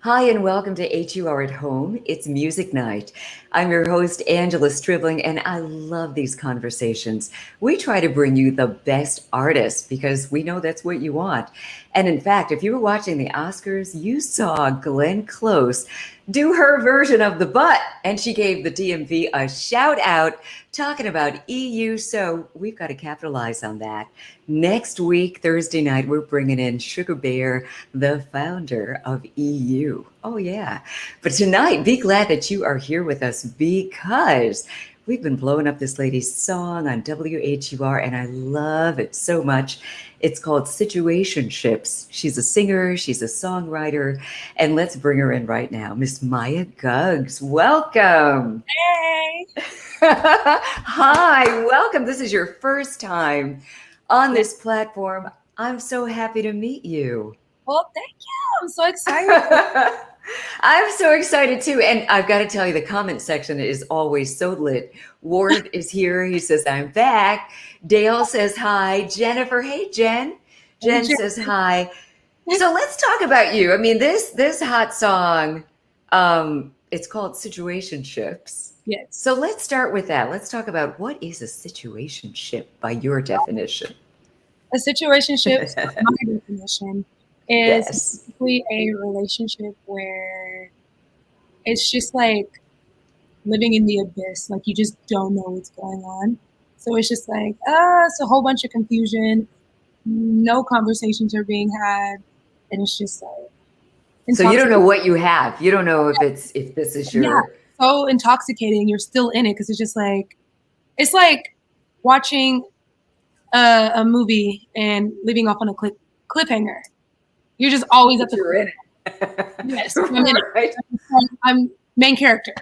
Hi, and welcome to HUR at Home. It's music night. I'm your host, Angela Stribling, and I love these conversations. We try to bring you the best artists because we know that's what you want. And in fact, if you were watching the Oscars, you saw Glenn Close do her version of the butt, and she gave the DMV a shout out talking about EU. So we've got to capitalize on that. Next week, Thursday night, we're bringing in Sugar Bear, the founder of EU. Oh, yeah. But tonight, be glad that you are here with us because we've been blowing up this lady's song on WHUR, and I love it so much. It's called Situationships. She's a singer, she's a songwriter, and let's bring her in right now. Miss Maya Guggs, welcome. Hey. Hi, welcome. This is your first time on this platform. I'm so happy to meet you. Well, thank you. I'm so excited. I'm so excited too. And I've got to tell you, the comment section is always so lit. Ward is here. He says, I'm back. Dale says hi. Jennifer, hey, Jen. Jen says hi. So let's talk about you. I mean, this hot song, it's called Situationships. Yes. So let's start with that. Let's talk about what is a situationship by your definition. A situationship, my definition, is basically a relationship where it's just like living in the abyss. Like you just don't know what's going on. So it's just like, it's a whole bunch of confusion. No conversations are being had. And it's just like. So you don't know what you have. You don't know if this is your. Yeah, so intoxicating. You're still in it because it's just like, it's like watching a movie and living off on a cliffhanger. You're just always at the. You're in it. Yes, I'm in it. I'm main character.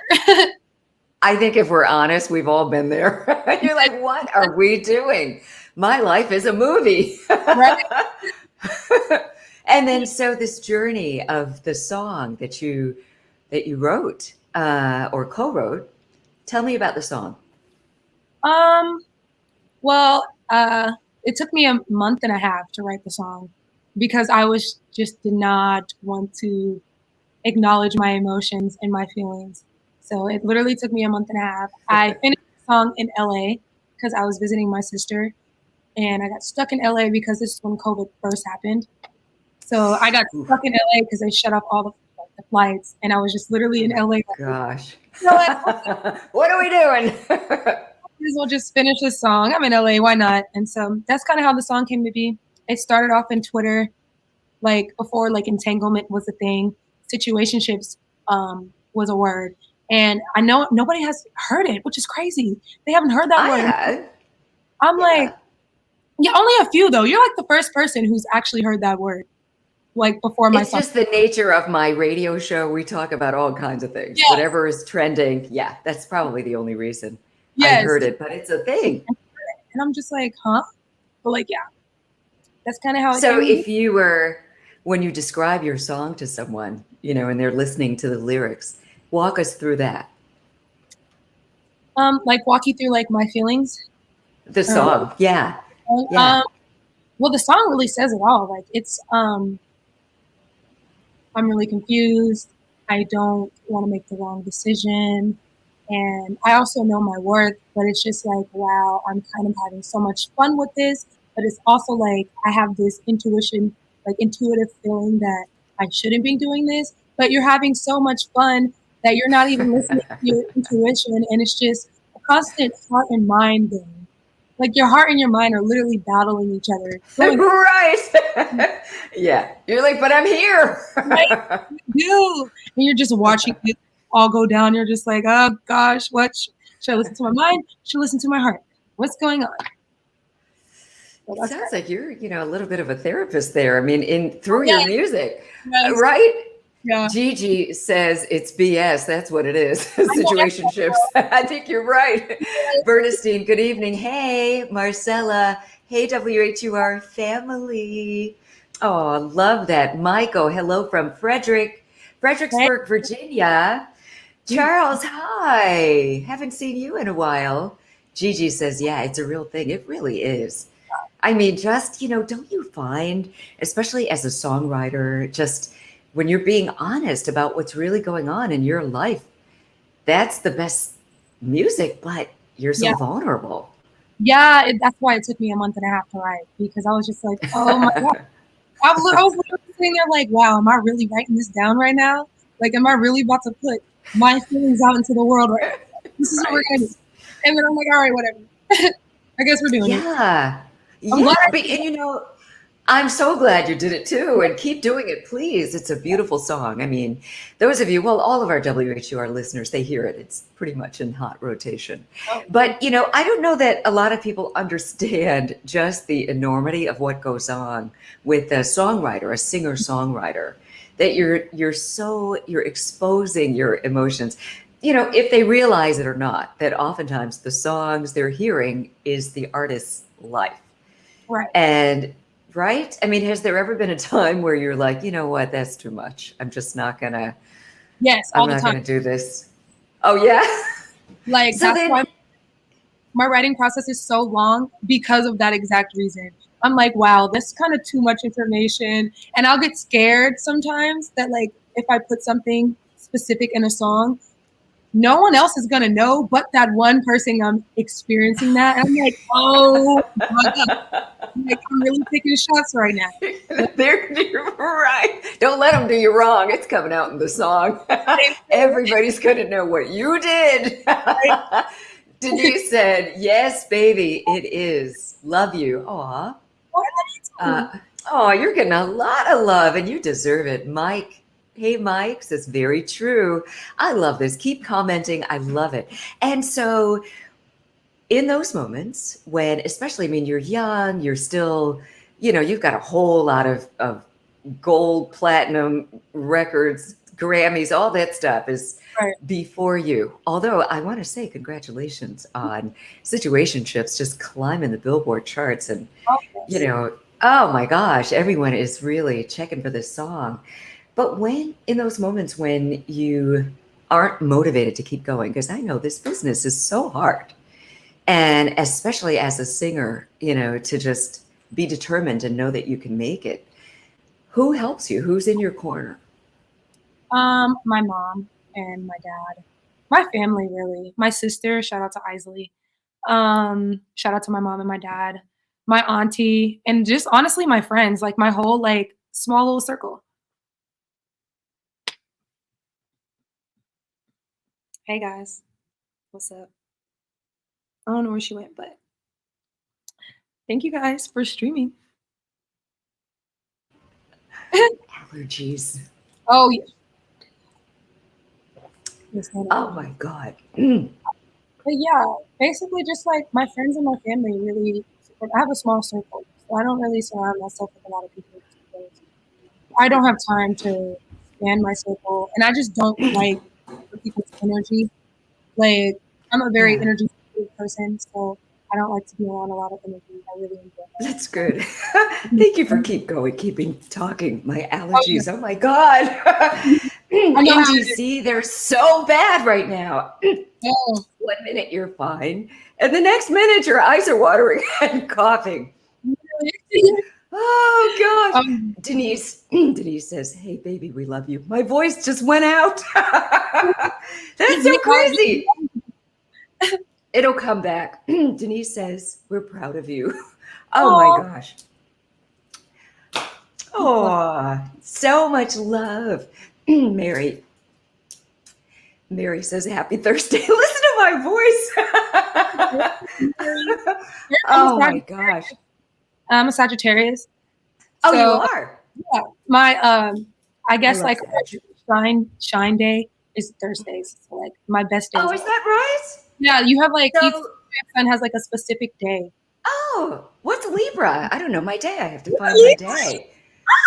I think if we're honest, we've all been there. You're like, what are we doing? My life is a movie. Right. And then so this journey of the song that you wrote or co-wrote. Tell me about the song. Well, it took me a month and a half to write the song because I did not want to acknowledge my emotions and my feelings. So it literally took me a month and a half. I finished the song in LA because I was visiting my sister, and I got stuck in LA because this is when COVID first happened. So I got stuck in LA because they shut off all the flights, and I was just literally in LA. Gosh. You know what are we doing? We'll just finish this song. I'm in LA, why not? And so that's kind of how the song came to be. It started off in Twitter, like before like entanglement was a thing. Situationships was a word. And I know nobody has heard it, which is crazy. They haven't heard that word. I'm like, yeah, only a few though. You're like the first person who's actually heard that word. Like before my song. It's just the nature of my radio show. We talk about all kinds of things. Yes. Whatever is trending. Yeah, that's probably the only reason. Yes. I heard it, but it's a thing. And I'm just like, huh? But like, yeah, that's kind of how it So if you were, when you describe your song to someone, you know, and they're listening to the lyrics, walk us through that. Like walk you through like my feelings. The song. Yeah. Well, the song really says it all. Like it's, I'm really confused. I don't want to make the wrong decision. And I also know my worth, but it's just like, wow, I'm kind of having so much fun with this. But it's also like, I have this intuitive feeling that I shouldn't be doing this, but you're having so much fun that you're not even listening to your intuition. And it's just a constant heart and mind thing. Like your heart and your mind are literally battling each other. Right. Yeah. You're like, but I'm here. Right. You. And you're just watching it all go down. You're just like, oh gosh, what should I listen to my mind? Should I listen to my heart? What's going on? Well, it sounds like you're, a little bit of a therapist there. I mean, through your music, right? Yeah. Gigi says it's BS. That's what it is. Situationships. I think you're right. Bernstein, good evening. Hey, Marcella. Hey, WHUR family. Oh, love that. Michael, hello from Fredericksburg, Virginia. Charles, hi. Haven't seen you in a while. Gigi says, yeah, it's a real thing. It really is. I mean, just, don't you find, especially as a songwriter, just when you're being honest about what's really going on in your life, that's the best music, but you're so Yeah. vulnerable. Yeah, that's why it took me a month and a half to write, because I was just like, oh my God. I was literally sitting there like, wow, am I really writing this down right now? Like, am I really about to put my feelings out into the world right now? This is what we're gonna do. Right. And then I'm like, all right, whatever. I guess we're doing it. Yeah. I'm Yeah. glad I But, did and I'm so glad you did it too, and keep doing it, please. It's a beautiful song. I mean, those of you, well, all of our WHUR listeners, they hear it. It's pretty much in hot rotation. Oh, thank But, I don't know that a lot of people understand just the enormity of what goes on with a songwriter, a singer-songwriter, that you're exposing your emotions. If they realize it or not, that oftentimes the songs they're hearing is the artist's life. right. And right? I mean, has there ever been a time where you're like, you know what, that's too much. I'm just not gonna, Yes, I'm all the not time. gonna do this. Oh yeah. Like, So that's then, why my writing process is so long, because of that exact reason. I'm like, wow, that's kind of too much information. And I'll get scared sometimes that, like, if I put something specific in a song, no one else is gonna know but that one person I'm experiencing that. And I'm like, oh my God. I'm like, I'm really taking shots right now. Like, you're right. Don't let them do you wrong. It's coming out in the song. Everybody's gonna know what you did. Denise said, "Yes, baby, it is. Love you." Aw. oh, Oh, you're getting a lot of love and you deserve it. Mike, hey, Mike says, very true. I love this. Keep commenting. I love it. And so, in those moments when, especially, I mean, you're young, you're still, you've got a whole lot of gold, platinum records, Grammys, all that stuff is right. before you. Although I want to say congratulations on situationships just climbing the Billboard charts and Oh, you yes. know, oh my gosh, everyone is really checking for this song. But in those moments when you aren't motivated to keep going, because I know this business is so hard, and especially as a singer, to just be determined and know that you can make it. Who helps you? Who's in your corner? My mom and my dad. My family, really. My sister, shout out to Isley. Shout out to my mom and my dad, my auntie, and just honestly my friends, like my whole like small little circle. Hey guys, what's up? I don't know where she went, but thank you guys for streaming. Allergies. Oh yeah. Yes, I know. Oh my God. But yeah, basically just like my friends and my family really support. I have a small circle, so I don't really surround myself with a lot of people just because I don't have time to expand my circle, and I just don't like other people's energy. Like, I'm a very Yeah, energy person, so I don't like to be around a lot of energy. I really enjoy that's good. that. Thank you for keeping talking. My Oh yeah, allergies. Oh my God. I know In how it is. DC, they're so bad right now. Oh, 1 minute you're fine, and the next minute your eyes are watering and coughing. really? Oh gosh. um, Denise says, "Hey baby, we love you." My voice just went out. That's so yeah, crazy. It'll come back. Denise says, "We're proud of you." Oh my oh, gosh. Oh, so much love. Mary. Mary says, "Happy Thursday." Listen to my Mary. voice. I'm a Oh my gosh. I'm a Sagittarius, Oh, you so are. yeah, my I I guess love like Sag. shine day is Thursdays. So like my best Oh, days is are. that right? Yeah, you have like each So, sign has like a specific day. oh, what's Libra? I don't know my day. I have to find my day.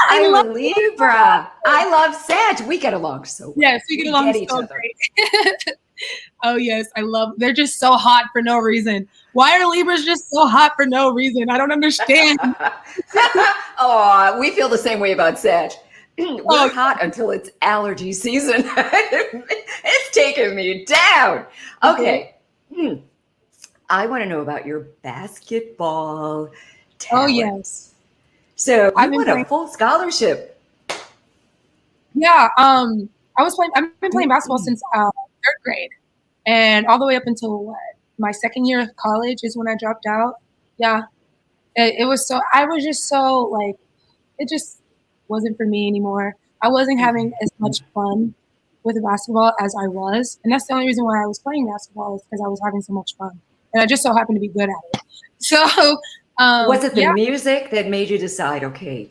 I I'm a love Libra. I love Sag. We get along so well. Yes, we get We along get each so other. great. Oh yes, I love. They're just so hot for no reason. Why are Libras just so hot for no reason? I don't understand. Oh, we feel the same way about Sag. We're Oh, hot until it's allergy season. It's taking me down. okay. Okay. I want to know about your basketball Oh talents. yes, So I've you been won a playing. full scholarship. Yeah, I've been playing basketball since third grade, and all the way up until what, my second year of college is when I dropped out. Yeah, it was so, I was just so like, it just wasn't for me anymore. I wasn't having as much fun with basketball as I was, and that's the only reason why I was playing basketball is because I was having so much fun, and I just so happened to be good at it. So, Was it the yeah, music that made you decide, okay,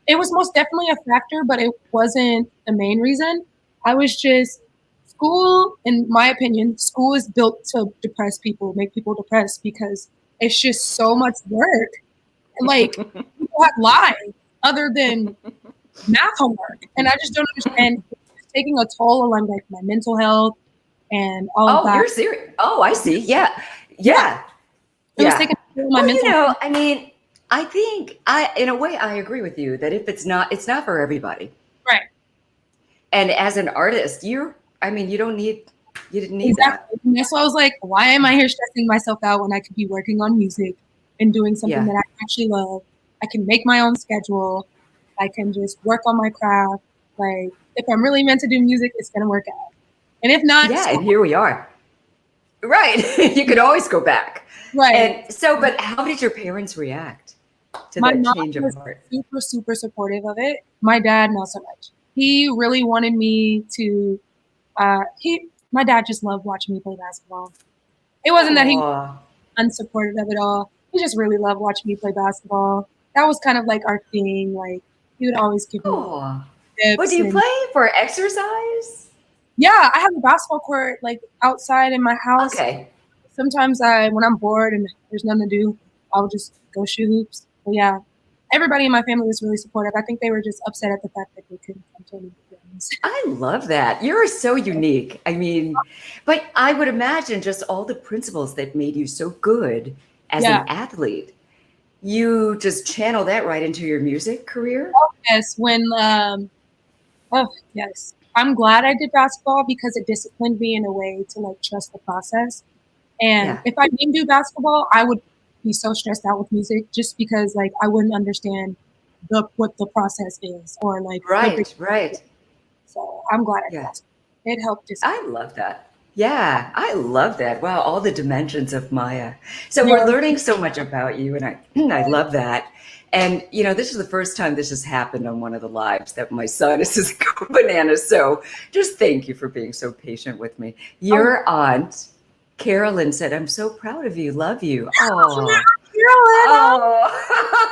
it was most definitely a factor, but it wasn't the main reason. I was just, school, in my opinion, school is built to depress people, make people depressed because it's just so much work. And like, people have lives other than math homework, and I just don't understand. It's taking a toll on like my mental health and all of oh, that. you're serious? Oh, I see. Yeah. Yeah, Yeah. it was Yeah. taking a toll on my Well, mental health. I mean, I think in a way, I agree with you that if it's not for everybody. Right. And as an artist, I mean, you didn't need that. Exactly. And that's why I was like, why am I here stressing myself out when I could be working on music and doing something Yeah. that I actually love? I can make my own schedule. I can just work on my craft. Like, if I'm really meant to do music, it's going to work out. And if not, Yeah. so And here we are. Right. You could always go back. right. And so, but how did your parents react to My that mom change of was heart? super, super supportive of it. My dad, not so much. He really wanted me to, my dad just loved watching me play basketball. It wasn't that he Oh, unsupportive of it all. He just really loved watching me play basketball. That was kind of like our thing. Like, he would always give me oh. What do tips, you and play for exercise? yeah, I have a basketball court like outside in my house. Okay. Sometimes when I'm bored and there's nothing to do, I'll just go shoot hoops. But yeah, everybody in my family was really supportive. I think they were just upset at the fact that they couldn't come to any games. I love that. You're so unique. I mean, but I would imagine just all the principles that made you so good as an Yeah. athlete. You just channel that right into your music career? Oh, yes. Oh, yes. I'm glad I did basketball because it disciplined me in a way to like trust the process. And Yeah. if I didn't do basketball, I would be so stressed out with music just because like I wouldn't understand what the process is or like what the, Right, right. so I'm glad I did Yeah. basketball. It helped discipline. I love that. Yeah, I love that. Wow, all the dimensions of Maya. So we're Yeah. learning so much about you, and I love that. And this is the first time this has happened on one of the lives that my son is just going bananas. So just thank you for being so patient with me. Oh, Your aunt Carolyn said, "I'm so proud of you. Love you." yeah, Oh, Carolyn. oh,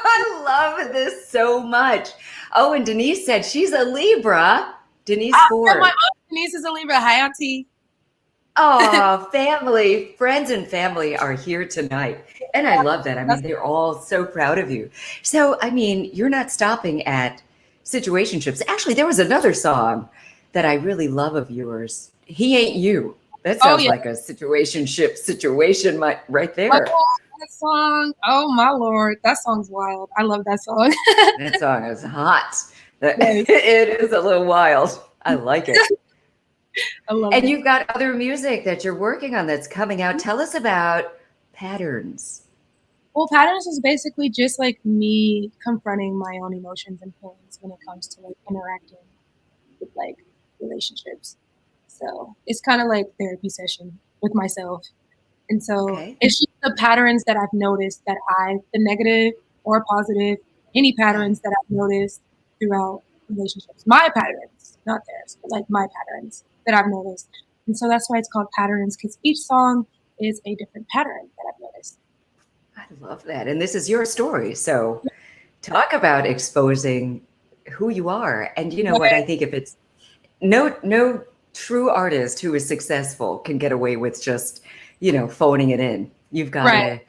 I love this so much. Oh, and Denise said she's a Libra. Denise Yeah, my Ford. aunt Denise is a Libra. Hi, auntie. Oh, family, friends and family are here tonight. And I love that. I mean, That's, they're all so proud of you. So, I mean, you're not stopping at situationships. Actually, there was another song that I really love of yours. He Ain't You. That oh sounds yeah. like a situationship situation right Oh, there. that song. Oh my lord, that song's wild. I love that song. That song is hot. Yes, It is a little wild. I like it. I love And it. you've got other music that you're working on that's coming out. Tell us about Patterns. Well, patterns is basically just like me confronting my own emotions and feelings when it comes to like interacting with like relationships. So it's kind of like therapy session with myself. And so Okay. it's just the patterns that I've noticed that the negative or positive, any Yeah. patterns that I've noticed throughout relationships. My patterns, not theirs, but like my patterns that I've noticed. And so that's why it's called patterns, because each song is a different pattern that I've noticed. I love that. And this is your story. So talk about exposing who you are. And you know what? I Right, think if it's no true artist who is successful can get away with just, phoning it in. right,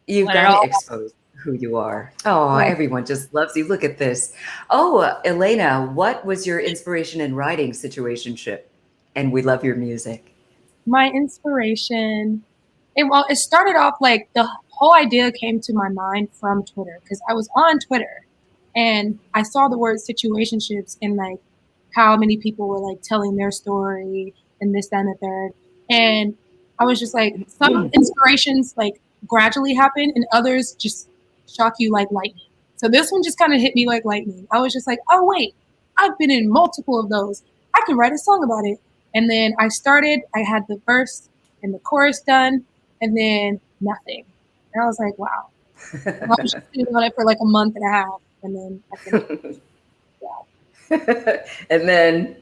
You've let it got to all expose who you are. Oh, right. everyone just loves you. Look at this. Oh, Elena, what was your inspiration in writing Situationship? And we love your music. My inspiration, it started off like the whole idea came to my mind from Twitter because I was on Twitter and I saw the word situationships and like how many people were like telling their story and this, that, and the third. And I was just like, some inspirations like gradually happen and others just shock you like lightning. So this one just kind of hit me like lightning. I was just like, oh, wait. I've been in multiple of those. I can write a song about it. And then I had the verse and the chorus done, and then nothing. And I was like, wow. And I was just sitting on it for like a month and a half, and then I finished. Yeah. And then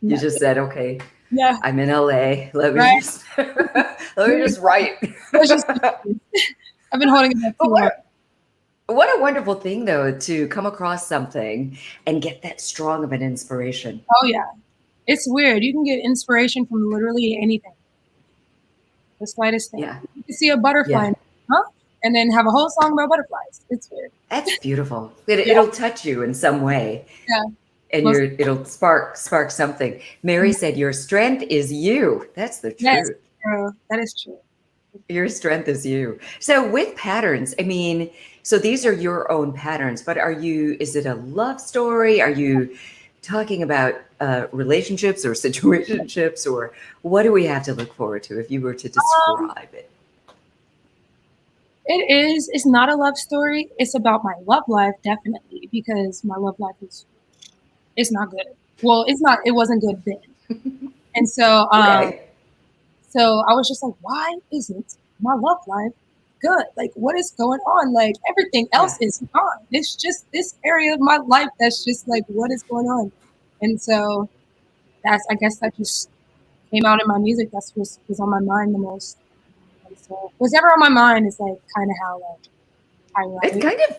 you Nothing. just said, okay, Yeah. I'm in LA. Let me Right. just let me just write. Let's just I've been holding it back But too long. what a wonderful thing though to come across something and get that strong of an inspiration. Oh yeah. It's weird. You can get inspiration from literally anything. The slightest thing. Yeah. You can see a butterfly, Yeah. huh? And then have a whole song about butterflies. It's weird. That's beautiful. Yeah. It'll touch you in some way. Yeah. And Most, it'll spark something. Mary said, your strength is you. That's the yes, truth. true. That is true. Your strength is you. So with patterns, I mean, so these are your own patterns, but is it a love story? Are you talking about relationships or situationships, or what do we have to look forward to if you were to describe it? It's not a love story. It's about my love life, definitely, because my love life it's not good. Well, it wasn't good then. And so, Okay. so I was just like, why isn't my love life good? Like, what is going on? Like, everything else Yeah. is gone. It's just this area of my life that's just like, what is going on? And so I guess that just came out in my music. That's what was on my mind the most. And so whatever on my mind is like kind of how like I It write. kind of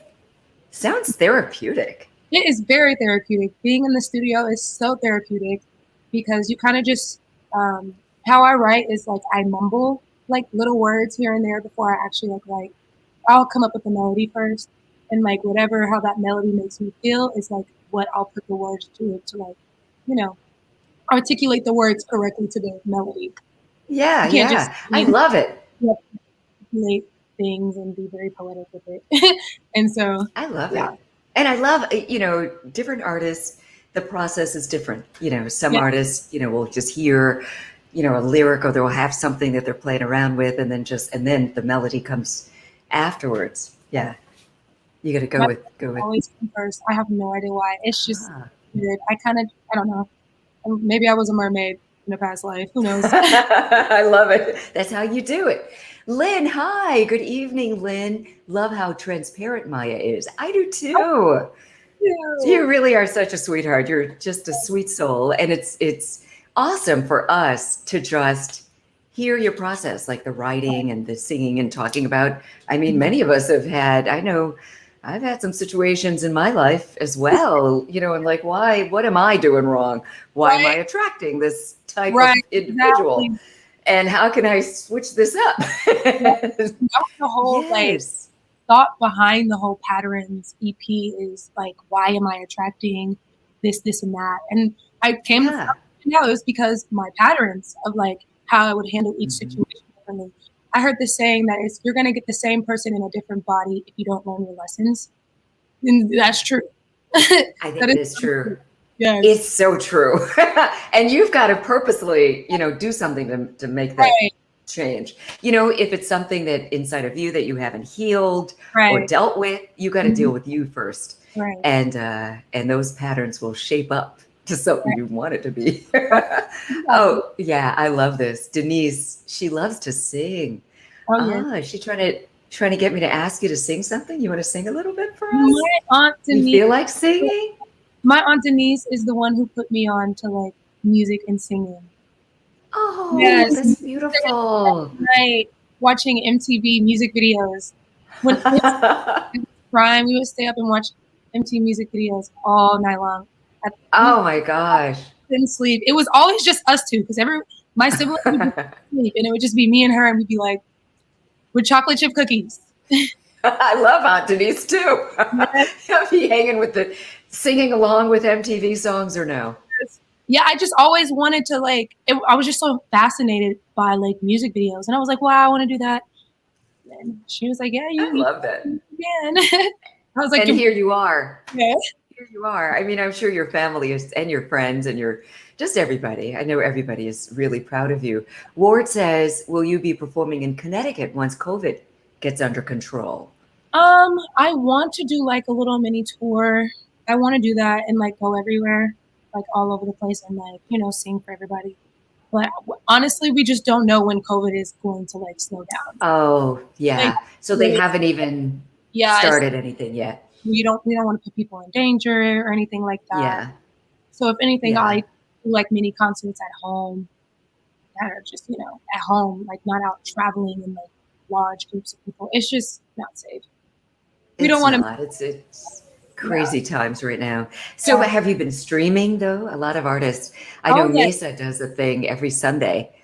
sounds therapeutic. It is very therapeutic. Being in the studio is so therapeutic because you kind of just, how I write is like I mumble like little words here and there before I actually like write. I'll come up with the melody first, and like whatever how that melody makes me feel is like what I'll put the words to it to like, you know, articulate the words correctly to the melody. Yeah, You can't just yeah. I love it. you have to articulate things and be very poetic with it. And so, I love yeah, it. And I love, different artists, the process is different. Some yeah, artists, will just hear, a lyric, or they'll have something that they're playing around with, and then the melody comes afterwards. Yeah. You got to my go with. always come first. I have no idea why. It's just Ah. weird. I don't know. Maybe I was a mermaid in a past life. Who knows? I love it. That's how you do it. Lynn, hi. Good evening, Lynn. Love how transparent Maya is. I do too. You really are such a sweetheart. You're just a sweet soul. And it's awesome for us to just hear your process, like the writing and the singing and talking about. I mean, many of us I know I've had some situations in my life as well, and like, what am I doing wrong? Why am I Right, attracting this type of right, individual? exactly. And how can I switch this up? Yeah. And that was the whole like Yes. thought behind the whole patterns EP is like, why am I attracting this, and that? And I came to Yeah. know it was because my patterns of like how I would handle each Mhm. situation differently. I heard this saying that you're gonna get the same person in a different body if you don't learn your lessons. And that's true. I think That it is is so true. true. Yes. It's so true. And you've got to purposely, do something to make that Right. change. If it's something that inside of you that you haven't healed or Right. dealt with, you got to deal Mhm. with you first. Right. And those patterns will shape up to something Right. you want it to be. Right. Exactly. Oh, yeah, I love this. Denise, she loves to sing. Oh yeah. Ah, is she trying to get me to ask you to sing something? You want to sing a little bit for us? My aunt You Denise feel like singing? my aunt Denise is the one who put me on to like music and singing. Oh, Yes. We that's would stay up beautiful. all night watching MTV music videos. When it was prime, we would stay up and watch MTV music videos all night long. We Oh my gosh. couldn't sleep. It was always just us two because my siblings would be asleep and it would just be me and her and we'd be like with chocolate chip cookies. I love Aunt Denise too. Yes. Be hanging with singing along with MTV songs or no? Yeah, I just always wanted to I was just so fascinated by like music videos and I was like, wow, I want to do that. And she was like, yeah, I you love that. can. I was like, And here you are. yeah. Here you are. I mean, I'm sure your family and your friends and just everybody. I know everybody is really proud of you. Ward says, will you be performing in Connecticut once COVID gets under control? I want to do like a little mini tour. I want to do that and like go everywhere. like all over the place and like, sing for everybody. But honestly, we just don't know when COVID is going to like slow down. Oh, Like, yeah. So they really, haven't even yeah, started anything yet. we don't want to put people in danger or anything like that. Yeah. So if anything, I Yeah. do like mini concerts at home that are just, at home, like not out traveling in like large groups of people. It's just not safe. We don't It's want to, not. It's yeah. crazy times right now. So Yeah. have you been streaming though? A lot of artists. I know Oh yes. Mesa does a thing every Sunday. You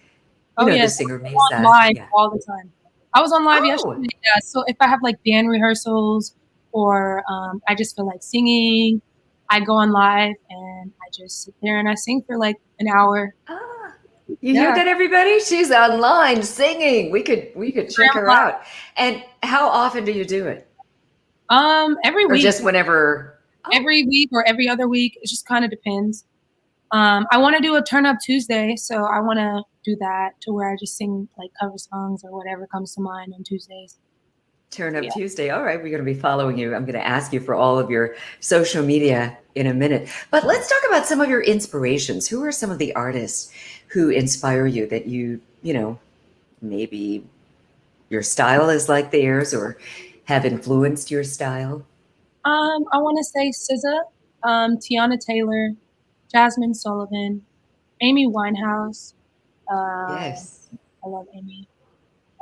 Oh know the yes. singer I'm on Mesa. live Yeah. all the time. I was on live Oh, yesterday. Yeah. So if I have like band rehearsals or I just feel like singing, I go on live and I just sit there and I sing for like an hour. ah. You hear Yeah. that, everybody? She's online singing. We could check her out. And how often do you do it? Every Or week, just whenever? Oh, every week or every other week. It just kind of depends. I want to do a Turn Up Tuesday, so I want to do that to where I just sing like cover songs or whatever comes to mind on Tuesdays. Turn So Up yeah. Tuesday. All right, we're going to be following you. I'm going to ask you for all of your social media in a minute. But let's talk about some of your inspirations. Who are some of the artists who inspire you that maybe your style is like theirs or have influenced your style? I want to say SZA, Tiana Taylor, Jasmine Sullivan, Amy Winehouse. Uh, Yes. I love Amy.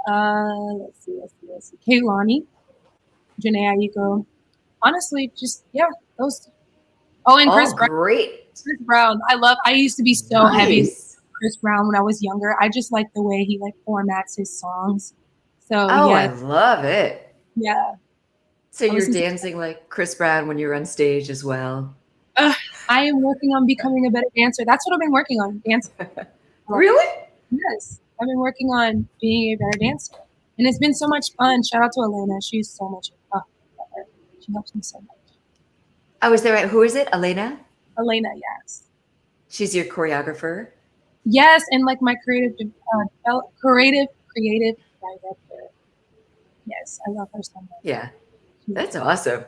Let's see. Kehlani, Janae Aiko. Honestly, just yeah, those. Oh, and Chris All Brown. great. Chris Brown. I used to be so heavy with Nice. Chris Brown when I was younger. I just like the way he like formats his songs. So Oh, I yeah, love it. yeah. So I you're listen to. dancing like Chris Brown when you're on stage as well. Uh, I am working on becoming a better dancer. That's what I've been working on. Dancing. Really? Yes, I've been working on being a better dancer, and it's been so much fun. Shout out to Elena. She's so much. Oh, I love her. She helps me so much. Oh, is that right? Who is it? Elena? Elena, yes, She's your choreographer? yes, and like my creative director. Yes, I love her so much. Yeah, She's that's awesome.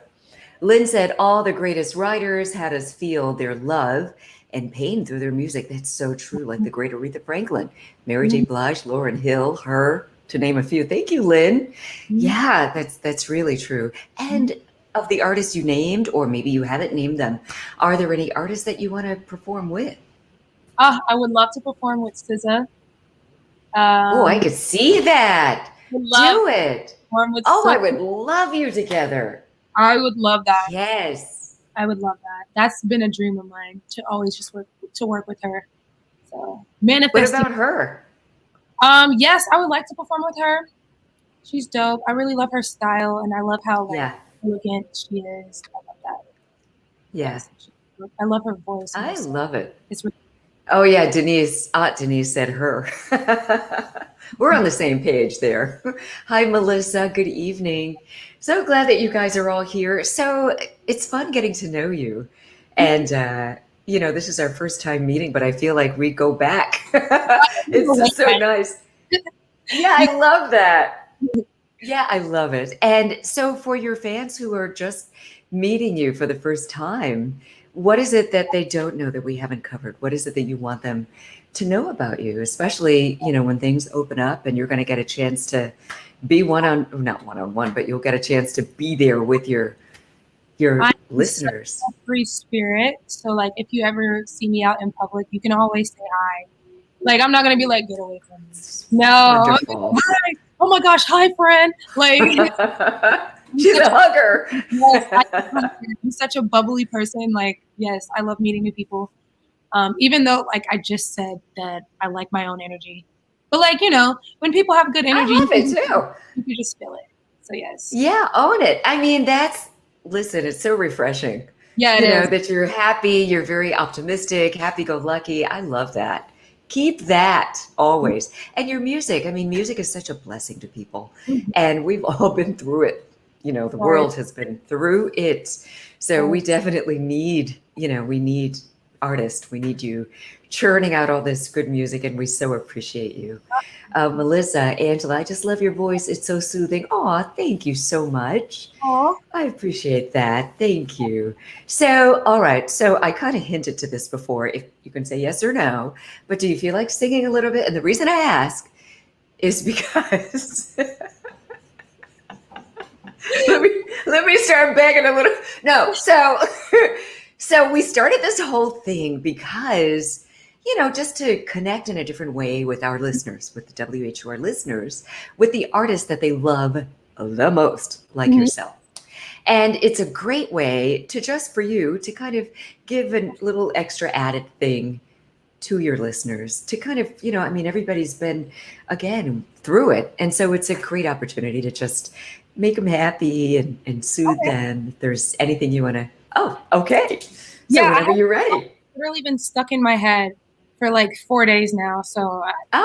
Lynn said all the greatest writers had us feel their love and pain through their music. That's so true. Like the great Aretha Franklin, Mary J. Mhm, Blige, Lauryn Hill, her, to name a few. Thank you, Lynn. mhm, Yeah, that's really true. mhm. And of the artists you named, or maybe you haven't named them, are there any artists that you want to perform with? I would love to perform with SZA. Oh, I Um, could see that. would love Do to it. perform with Oh, so. I would love you together. I would love that. Yes. I would love that. That's been a dream of mine to always just work with her. So What manifesting. about her? Yes, I would like to perform with her. She's dope. I really love her style, and I love how like Yeah. elegant she is. I love that. Yeah. Yes, I love her voice and her I style. love it. It's really Oh yeah, Denise. Denise said her. We're on the same page there. Hi, Melissa. Good evening. So glad that you guys are all here. So it's fun getting to know you, and this is our first time meeting, but I feel like we go back. It's just so nice. Yeah, I love that. Yeah, I love it. And so, for your fans who are just meeting you for the first time, what is it that they don't know that we haven't covered? What is it that you want them to know about you, especially, when things open up and you're going to get a chance to be not one on one, but you'll get a chance to be there with your I'm such listeners. a free spirit. So like if you ever see me out in public, you can always say hi. Like I'm not gonna be like, get away from me. It's No. I'm like, wonderful. hi. Oh my gosh, hi friend. Like I'm She's such a hugger. yes, I'm such a bubbly person. Like, yes, I love meeting new people. Even though like I just said that I like my own energy. But like, when people have good energy, I love it too. you can just feel it. So yes. Yeah, own it. I mean, listen, it's so refreshing. Yeah, it is. That you're happy, you're very optimistic, happy go lucky. I love that. Keep that always. And your music, I mean, music is such a blessing to people. And we've all been through it. The Right. world has been through it. So we definitely need, we need artist. We need you churning out all this good music, and we so appreciate you. Melissa, Angela, I just love your voice. It's so soothing. Oh, thank you so much. Aw. I appreciate that. Thank you. So, all right. So I kind of hinted to this before, if you can say yes or no, but do you feel like singing a little bit? And the reason I ask is because let me start begging a little. No, so so we started this whole thing because, just to connect in a different way with our listeners, with the WHUR listeners, with the artists that they love the most, like yourself. And it's a great way to just for you to kind of give a little extra added thing to your listeners to kind of, everybody's been, again, through it. And so it's a great opportunity to just make them happy and soothe them. If there's anything you want to, okay. So Yeah, whenever you're ready. It's really been stuck in my head for like 4 days now. So I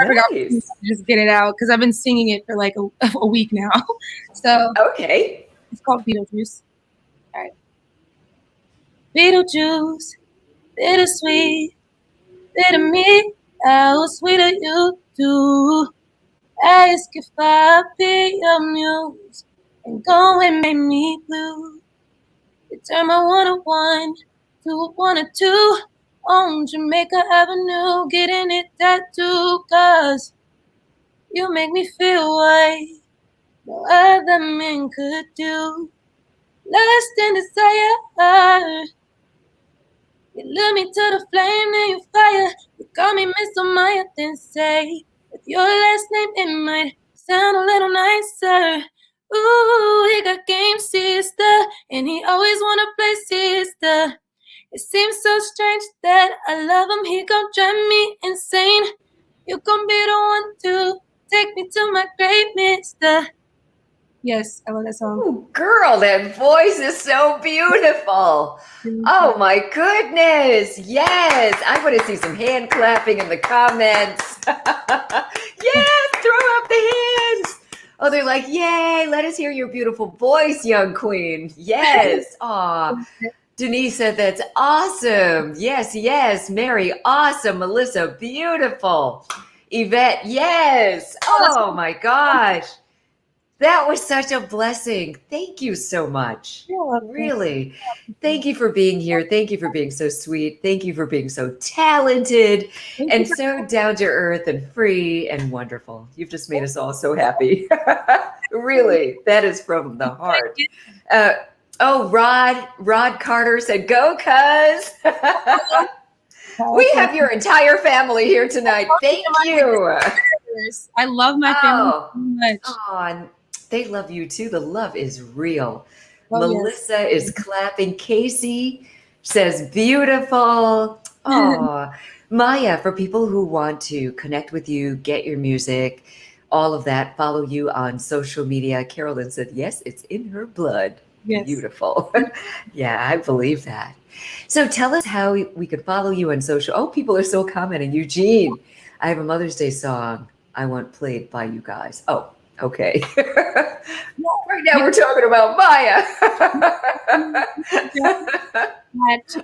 forgot to Nice. just get it out because I've been singing it for like a week now. So Okay. it's called Beetlejuice. All right. Beetlejuice, bittersweet, bitter me, how sweet are you do? Ask if I be your muse and go and make me blue. You turn my 101 to a 102 on Jamaica Avenue, getting it tattooed, 'cause you make me feel way no other man could do. Lust and desire, you lure me to the flame and you fire. You call me Mr. Maya, then say with your last name it might sound a little nicer. Ooh, he got game, sister, and he always wanna play sister. It seems so strange that I love him, he gon' drive me insane. You gon' be the one to take me to my grave, mister. Yes, I love that song. Oh, girl, that voice is so beautiful. Oh my goodness. Yes. I want to see some hand clapping in the comments. Yes, throw up the hands. Oh, they're like, yay, let us hear your beautiful voice, young queen. Yes. Aw. Denise said that's awesome. Yes, yes. Mary, awesome. Melissa, beautiful. Yvette, yes. Oh my gosh. That was such a blessing. Thank you so much. You're welcome. Really. Thank you for being here. Thank you for being so sweet. Thank you for being so talented and so down to earth and free and wonderful. You've just made us all so happy. Really. That is from the heart. Rod Carter said, go, cuz. We have your entire family here tonight. Thank you. I love my family so much. Oh, they love you too. The love is real. Oh, Melissa is clapping. Casey says, beautiful. Oh, Maya, for people who want to connect with you, get your music, all of that, follow you on social media. Carolyn said, yes, it's in her blood. Yes. Beautiful. Yeah, I believe that. So tell us how we could follow you on social. Oh, people are still commenting. Eugene, I have a Mother's Day song I want played by you guys. Oh, okay. Right now we're talking about Maya. At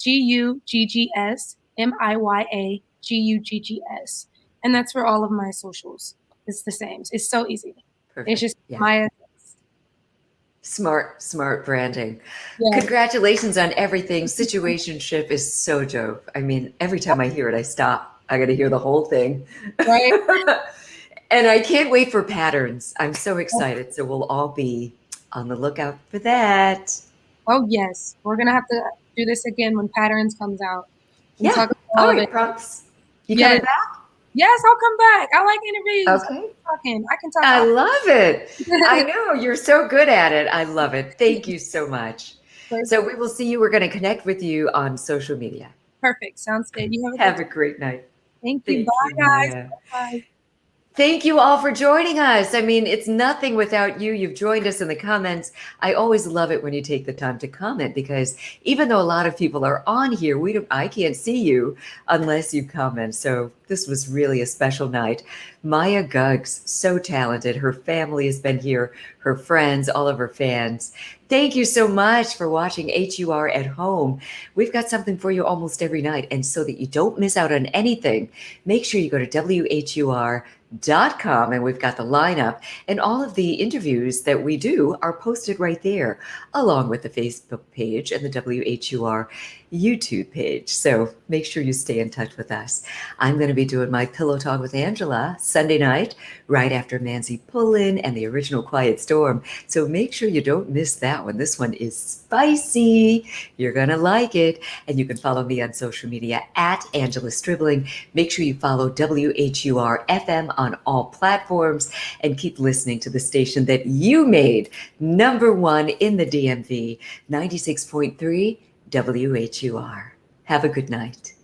MIYAGUGGS, MIYAGUGGS. And that's for all of my socials. It's the same. It's so easy. Perfect. It's just Yeah. Maya. Smart branding. Yeah. Congratulations on everything. Situationship is so dope. I mean, every time I hear it, I stop. I got to hear the whole thing. Right? And I can't wait for patterns. I'm so excited. So we'll all be on the lookout for that. Oh, yes. We're going to have to do this again when Patterns comes out. Yeah. Talk about All all of right, it. prompts. You Yes. coming back? Yes, I'll come back. I like interviews. Okay. I can talk. I love it. I know you're so good at it. I love it. Thank you so much. So we will see you. We're going to connect with you on social media. Perfect. Sounds good. You Have a great night. Thank you. Thank Bye, you, guys. Maya. Bye. Thank you all for joining us. I mean, it's nothing without you. You've joined us in the comments. I always love it when you take the time to comment because even though a lot of people are on here, I can't see you unless you comment. So this was really a special night. Maya Guggs, so talented. Her family has been here, her friends, all of her fans. Thank you so much for watching HUR at home. We've got something for you almost every night. And so that you don't miss out on anything, make sure you go to WHUR.com, and we've got the lineup, and all of the interviews that we do are posted right there, along with the Facebook page and the WHUR YouTube page. So make sure you stay in touch with us. I'm going to be doing my Pillow Talk with Angela Sunday night, right after Manzi Pullin and the original Quiet Storm. So make sure you don't miss that one. This one is spicy. You're going to like it. And you can follow me on social media at Angela Stribling. Make sure you follow WHUR-FM on all platforms and keep listening to the station that you made #1 in the DMV, 96.3 WHUR. Have a good night.